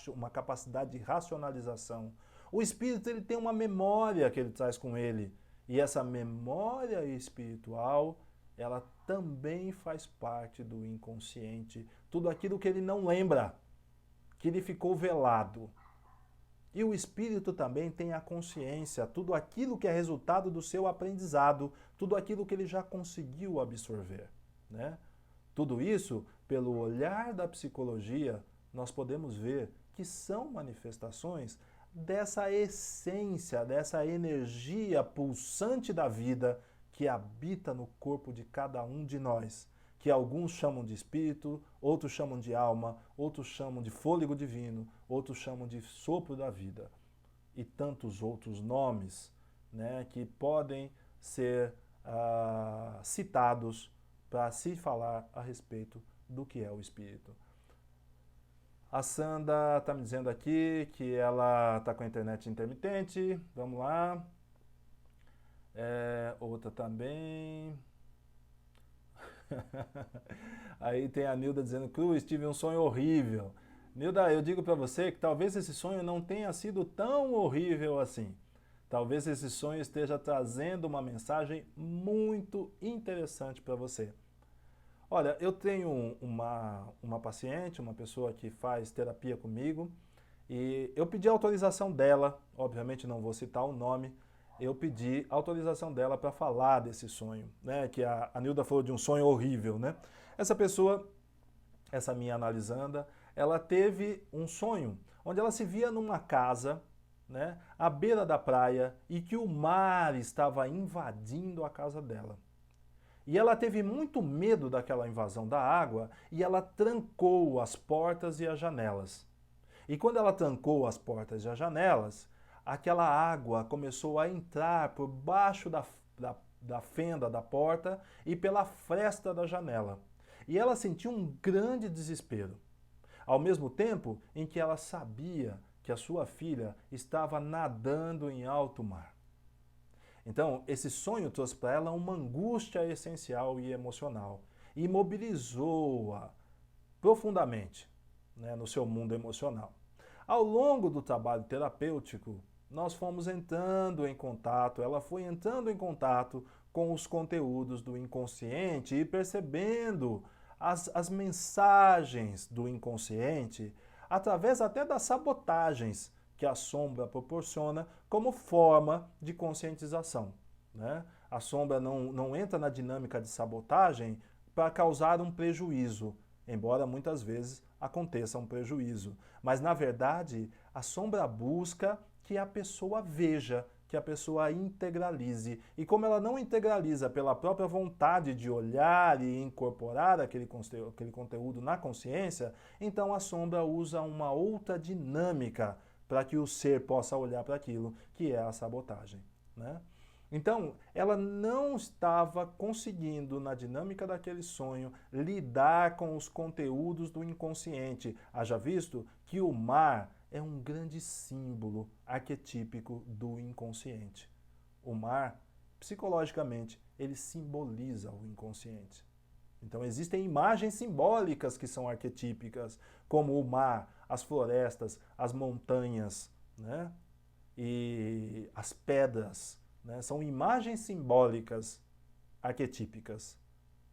Speaker 1: uma capacidade de racionalização. O espírito ele tem uma memória que ele traz com ele. E essa memória espiritual, ela também faz parte do inconsciente. Tudo aquilo que ele não lembra, que ele ficou velado. E o espírito também tem a consciência, tudo aquilo que é resultado do seu aprendizado, tudo aquilo que ele já conseguiu absorver, né? Tudo isso, pelo olhar da psicologia, nós podemos ver que são manifestações dessa essência, dessa energia pulsante da vida que habita no corpo de cada um de nós, que alguns chamam de espírito, outros chamam de alma, outros chamam de fôlego divino, outros chamam de sopro da vida. E tantos outros nomes, né, que podem ser citados para se falar a respeito do que é o espírito. A Sandra está me dizendo aqui que ela está com a internet intermitente. Vamos lá. Outra também. Aí tem a Nilda dizendo: Cruz, tive um sonho horrível. Nilda, eu digo para você que talvez esse sonho não tenha sido tão horrível assim. Talvez esse sonho esteja trazendo uma mensagem muito interessante para você. Olha, eu tenho uma paciente, uma pessoa que faz terapia comigo, e eu pedi autorização dela, obviamente não vou citar o nome, eu pedi autorização dela para falar desse sonho, né? Que a Nilda falou de um sonho horrível, né? Essa pessoa, essa minha analisanda, ela teve um sonho onde ela se via numa casa, né, à beira da praia, e que o mar estava invadindo a casa dela. E ela teve muito medo daquela invasão da água e ela trancou as portas e as janelas. E quando ela trancou as portas e as janelas, aquela água começou a entrar por baixo da fenda da porta e pela fresta da janela. E ela sentiu um grande desespero. Ao mesmo tempo em que ela sabia que a sua filha estava nadando em alto mar. Então, esse sonho trouxe para ela uma angústia essencial e emocional e mobilizou-a profundamente, né, no seu mundo emocional. Ao longo do trabalho terapêutico, nós fomos entrando em contato, ela foi entrando em contato com os conteúdos do inconsciente e percebendo as mensagens do inconsciente através até das sabotagens que a sombra proporciona como forma de conscientização, né? A sombra não entra na dinâmica de sabotagem para causar um prejuízo, embora muitas vezes aconteça um prejuízo. Mas, na verdade, a sombra busca que a pessoa veja, que a pessoa integralize. E como ela não integraliza pela própria vontade de olhar e incorporar aquele conteúdo na consciência, então a sombra usa uma outra dinâmica para que o ser possa olhar para aquilo, que é a sabotagem, né? Então, ela não estava conseguindo, na dinâmica daquele sonho, lidar com os conteúdos do inconsciente. Haja visto que o mar é um grande símbolo arquetípico do inconsciente. O mar, psicologicamente, ele simboliza o inconsciente. Então existem imagens simbólicas que são arquetípicas, como o mar, as florestas, as montanhas, né? E as pedras, né? São imagens simbólicas arquetípicas,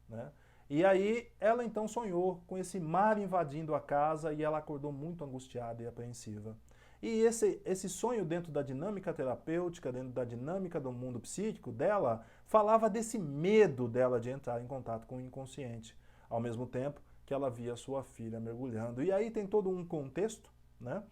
Speaker 1: né? E aí ela então sonhou com esse mar invadindo a casa e ela acordou muito angustiada e apreensiva. E esse sonho dentro da dinâmica terapêutica, dentro da dinâmica do mundo psíquico dela, falava desse medo dela de entrar em contato com o inconsciente, ao mesmo tempo que ela via sua filha mergulhando. E aí tem todo um contexto, né,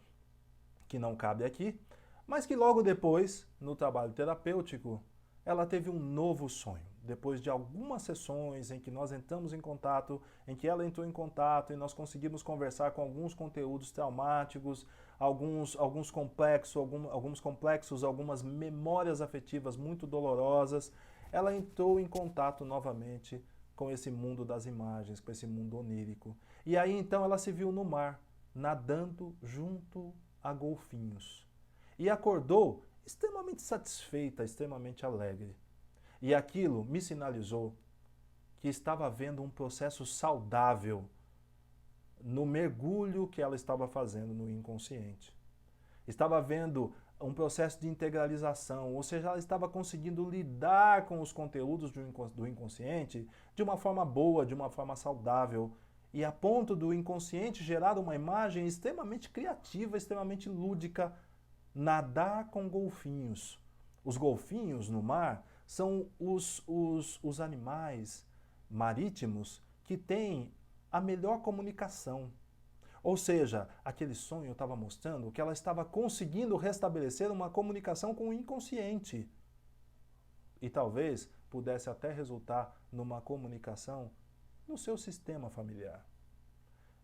Speaker 1: que não cabe aqui, mas que logo depois, no trabalho terapêutico, ela teve um novo sonho. Depois de algumas sessões em que nós entramos em contato, em que ela entrou em contato e nós conseguimos conversar com alguns conteúdos traumáticos, alguns complexos, algumas memórias afetivas muito dolorosas, ela entrou em contato novamente com esse mundo das imagens, com esse mundo onírico. E aí então ela se viu no mar, nadando junto a golfinhos. E acordou extremamente satisfeita, extremamente alegre. E aquilo me sinalizou que estava havendo um processo saudável no mergulho que ela estava fazendo no inconsciente. Estava havendo um processo de integralização, ou seja, ela estava conseguindo lidar com os conteúdos do inconsciente de uma forma boa, de uma forma saudável, e a ponto do inconsciente gerar uma imagem extremamente criativa, extremamente lúdica, nadar com golfinhos. Os golfinhos no mar são os animais marítimos que têm a melhor comunicação. Ou seja, aquele sonho estava mostrando que ela estava conseguindo restabelecer uma comunicação com o inconsciente. E talvez pudesse até resultar numa comunicação no seu sistema familiar.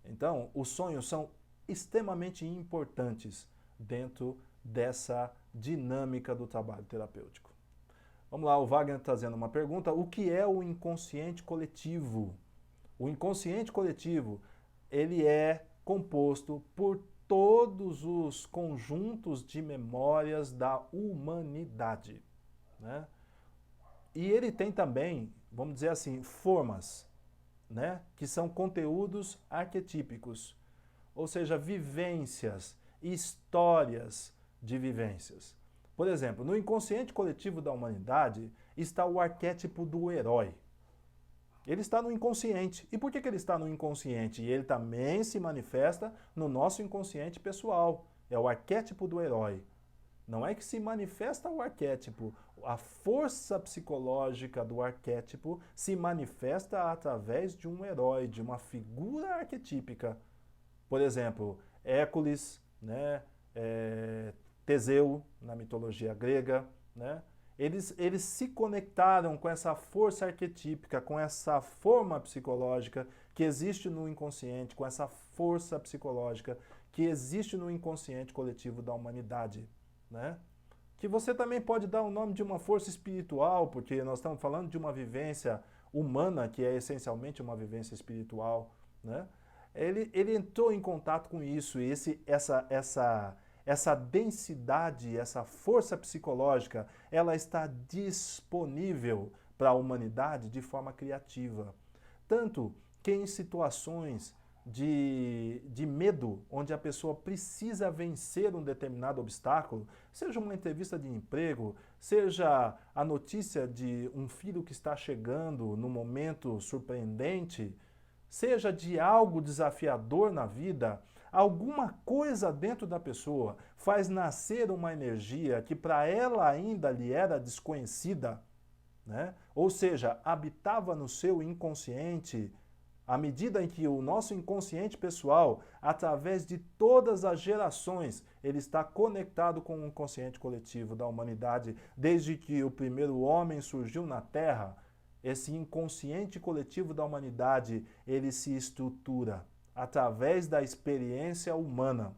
Speaker 1: Então, os sonhos são extremamente importantes dentro dessa dinâmica do trabalho terapêutico. Vamos lá, o Wagner trazendo uma pergunta. O que é o inconsciente coletivo? O inconsciente coletivo, ele é composto por todos os conjuntos de memórias da humanidade, né? E ele tem também, vamos dizer assim, formas, né? Que são conteúdos arquetípicos, ou seja, vivências, histórias de vivências. Por exemplo, no inconsciente coletivo da humanidade está o arquétipo do herói. Ele está no inconsciente. E por que ele está no inconsciente? E ele também se manifesta no nosso inconsciente pessoal. É o arquétipo do herói. Não é que se manifesta o arquétipo. A força psicológica do arquétipo se manifesta através de um herói, de uma figura arquetípica. Por exemplo, Hércules, né? Teseu, na mitologia grega, né? Eles se conectaram com essa força arquetípica, com essa forma psicológica que existe no inconsciente, com essa força psicológica que existe no inconsciente coletivo da humanidade, né? Que você também pode dar o nome de uma força espiritual, porque nós estamos falando de uma vivência humana, que é essencialmente uma vivência espiritual, né? Ele entrou em contato com isso, e essa densidade, essa força psicológica, ela está disponível para a humanidade de forma criativa. Tanto que em situações de medo, onde a pessoa precisa vencer um determinado obstáculo, seja uma entrevista de emprego, seja a notícia de um filho que está chegando num momento surpreendente, seja de algo desafiador na vida, alguma coisa dentro da pessoa faz nascer uma energia que para ela ainda lhe era desconhecida, né? Ou seja, habitava no seu inconsciente, à medida em que o nosso inconsciente pessoal, através de todas as gerações, ele está conectado com o inconsciente coletivo da humanidade, desde que o primeiro homem surgiu na Terra. Esse inconsciente coletivo da humanidade, ele se estrutura através da experiência humana.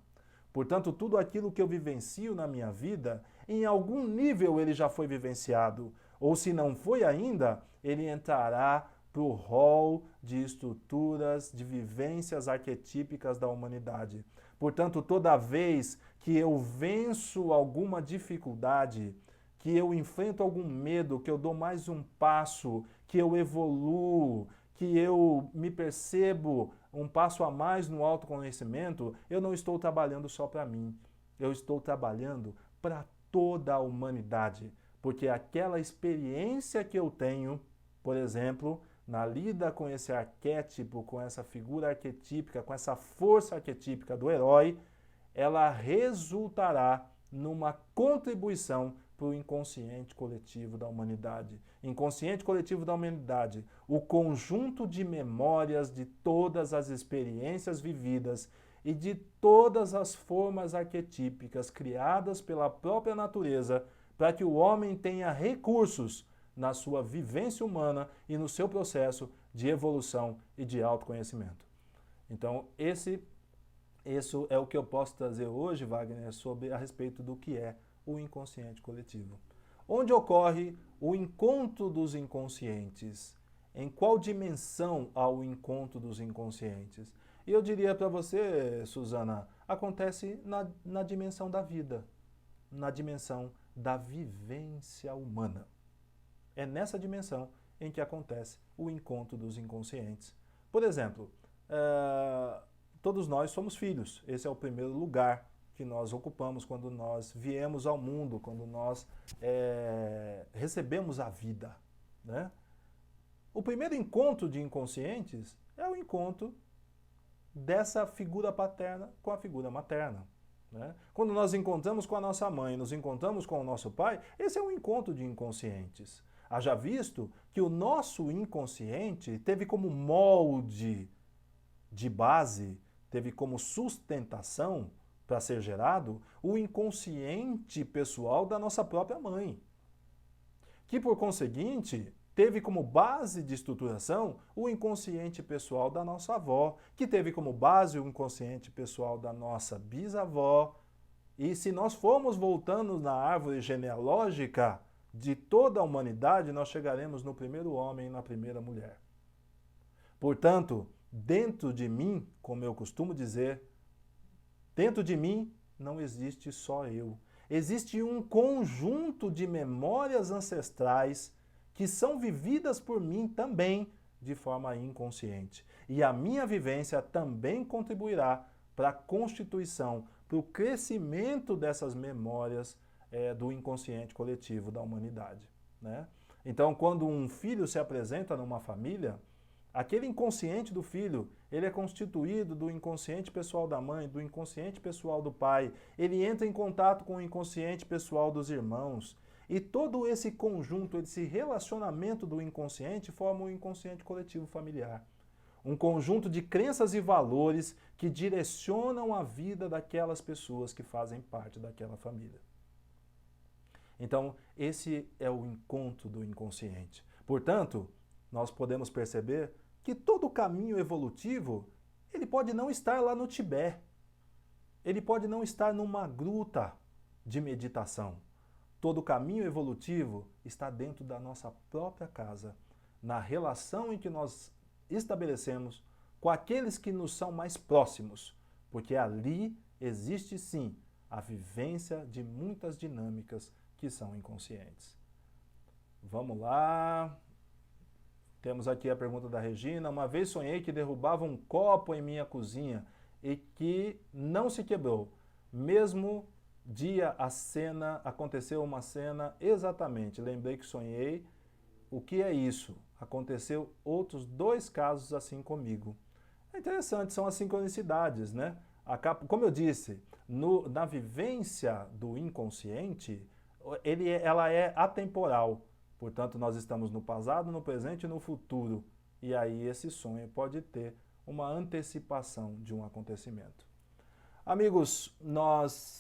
Speaker 1: Portanto, tudo aquilo que eu vivencio na minha vida, em algum nível ele já foi vivenciado. Ou se não foi ainda, ele entrará para o rol de estruturas, de vivências arquetípicas da humanidade. Portanto, toda vez que eu venço alguma dificuldade, que eu enfrento algum medo, que eu dou mais um passo, que eu evoluo, que eu me percebo um passo a mais no autoconhecimento, eu não estou trabalhando só para mim. Eu estou trabalhando para toda a humanidade. Porque aquela experiência que eu tenho, por exemplo, na lida com esse arquétipo, com essa figura arquetípica, com essa força arquetípica do herói, ela resultará numa contribuição para o inconsciente coletivo da humanidade. Inconsciente coletivo da humanidade, o conjunto de memórias de todas as experiências vividas e de todas as formas arquetípicas criadas pela própria natureza para que o homem tenha recursos na sua vivência humana e no seu processo de evolução e de autoconhecimento. Então, isso é o que eu posso trazer hoje, Wagner, a respeito do que é o inconsciente coletivo. Onde ocorre o encontro dos inconscientes? Em qual dimensão há o encontro dos inconscientes? E eu diria para você, Suzana, acontece na dimensão da vida, na dimensão da vivência humana. É nessa dimensão em que acontece o encontro dos inconscientes. Por exemplo, todos nós somos filhos. Esse é o primeiro lugar que nós ocupamos quando nós viemos ao mundo, quando nós recebemos a vida, né? O primeiro encontro de inconscientes é o encontro dessa figura paterna com a figura materna, né? Quando nós encontramos com a nossa mãe, nos encontramos com o nosso pai, esse é um encontro de inconscientes. Haja visto que o nosso inconsciente teve como molde de base, teve como sustentação para ser gerado o inconsciente pessoal da nossa própria mãe, que por conseguinte teve como base de estruturação o inconsciente pessoal da nossa avó, que teve como base o inconsciente pessoal da nossa bisavó. E se nós formos voltando na árvore genealógica de toda a humanidade, nós chegaremos no primeiro homem e na primeira mulher. Portanto, dentro de mim, como eu costumo dizer, dentro de mim não existe só eu. Existe um conjunto de memórias ancestrais que são vividas por mim também de forma inconsciente. E a minha vivência também contribuirá para a constituição, para o crescimento dessas memórias do inconsciente coletivo da humanidade, né? Então, quando um filho se apresenta numa família, aquele inconsciente do filho, ele é constituído do inconsciente pessoal da mãe, do inconsciente pessoal do pai, ele entra em contato com o inconsciente pessoal dos irmãos, e todo esse conjunto, esse relacionamento do inconsciente forma o inconsciente coletivo familiar. Um conjunto de crenças e valores que direcionam a vida daquelas pessoas que fazem parte daquela família. Então, esse é o encontro do inconsciente. Portanto, nós podemos perceber que todo o caminho evolutivo, ele pode não estar lá no Tibete. Ele pode não estar numa gruta de meditação. Todo o caminho evolutivo está dentro da nossa própria casa, na relação em que nós estabelecemos com aqueles que nos são mais próximos, porque ali existe sim a vivência de muitas dinâmicas que são inconscientes. Vamos lá. Temos aqui a pergunta da Regina. Uma vez sonhei que derrubava um copo em minha cozinha e que não se quebrou. Mesmo dia a cena, aconteceu uma cena exatamente. Lembrei que sonhei. O que é isso? Aconteceu outros 2 casos assim comigo. É interessante, são as sincronicidades, né? Como eu disse, na vivência do inconsciente, ela é atemporal. Portanto, nós estamos no passado, no presente e no futuro. E aí esse sonho pode ter uma antecipação de um acontecimento. Amigos,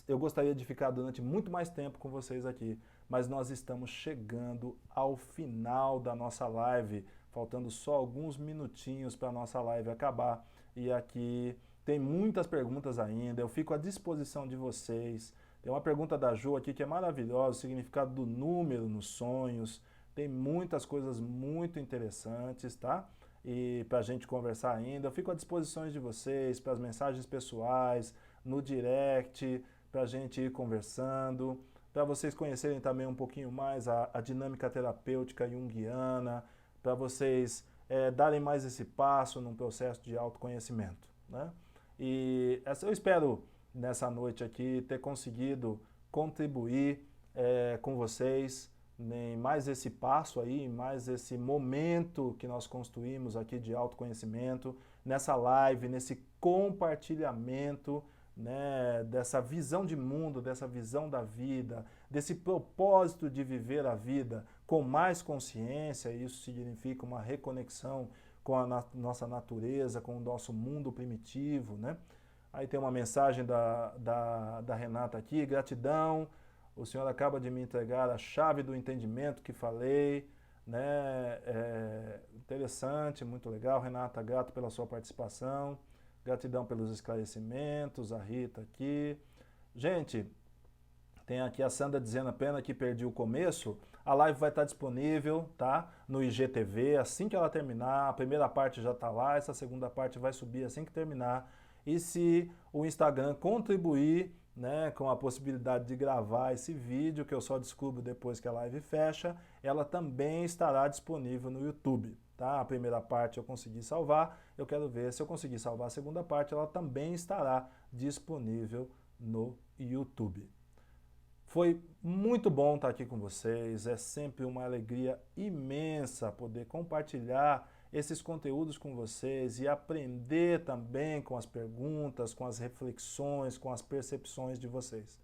Speaker 1: eu gostaria de ficar durante muito mais tempo com vocês aqui, mas nós estamos chegando ao final da nossa live, faltando só alguns minutinhos para a nossa live acabar. E aqui tem muitas perguntas ainda, eu fico à disposição de vocês. Tem uma pergunta da Jo aqui que é maravilhosa, o significado do número nos sonhos. Tem muitas coisas muito interessantes, tá? E para a gente conversar ainda, eu fico à disposição de vocês, para as mensagens pessoais, no direct, para a gente ir conversando, para vocês conhecerem também um pouquinho mais a dinâmica terapêutica junguiana, para vocês darem mais esse passo num processo de autoconhecimento, né? E eu espero, nessa noite aqui, ter conseguido contribuir com vocês em mais esse passo aí, mais esse momento que nós construímos aqui de autoconhecimento, nessa live, nesse compartilhamento, né, dessa visão de mundo, dessa visão da vida, desse propósito de viver a vida com mais consciência. Isso significa uma reconexão com a nossa natureza, com o nosso mundo primitivo, né? Aí tem uma mensagem da Renata aqui: gratidão, o senhor acaba de me entregar a chave do entendimento que falei, né? Interessante, muito legal, Renata, grato pela sua participação. Gratidão pelos esclarecimentos, a Rita aqui. Gente, tem aqui a Sandra dizendo: a pena que perdi o começo. A live vai estar disponível, tá? No IGTV, assim que ela terminar. A primeira parte já está lá, essa segunda parte vai subir assim que terminar. E se o Instagram contribuir, né, com a possibilidade de gravar esse vídeo, que eu só descubro depois que a live fecha, ela também estará disponível no YouTube. Tá? A primeira parte eu consegui salvar, eu quero ver se eu conseguir salvar a segunda parte, ela também estará disponível no YouTube. Foi muito bom estar aqui com vocês, é sempre uma alegria imensa poder compartilhar esses conteúdos com vocês e aprender também com as perguntas, com as reflexões, com as percepções de vocês.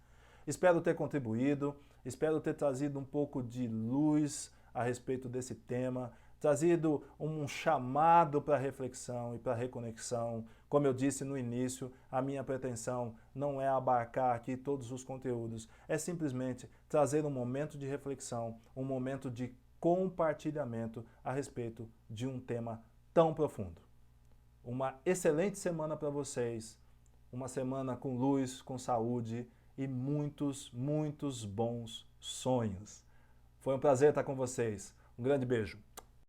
Speaker 1: Espero ter contribuído, espero ter trazido um pouco de luz a respeito desse tema, trazido um chamado para reflexão e para reconexão. Como eu disse no início, a minha pretensão não é abarcar aqui todos os conteúdos, é simplesmente trazer um momento de reflexão, um momento de compartilhamento a respeito de um tema tão profundo. Uma excelente semana para vocês, uma semana com luz, com saúde e muitos, muitos bons sonhos. Foi um prazer estar com vocês. Um grande beijo.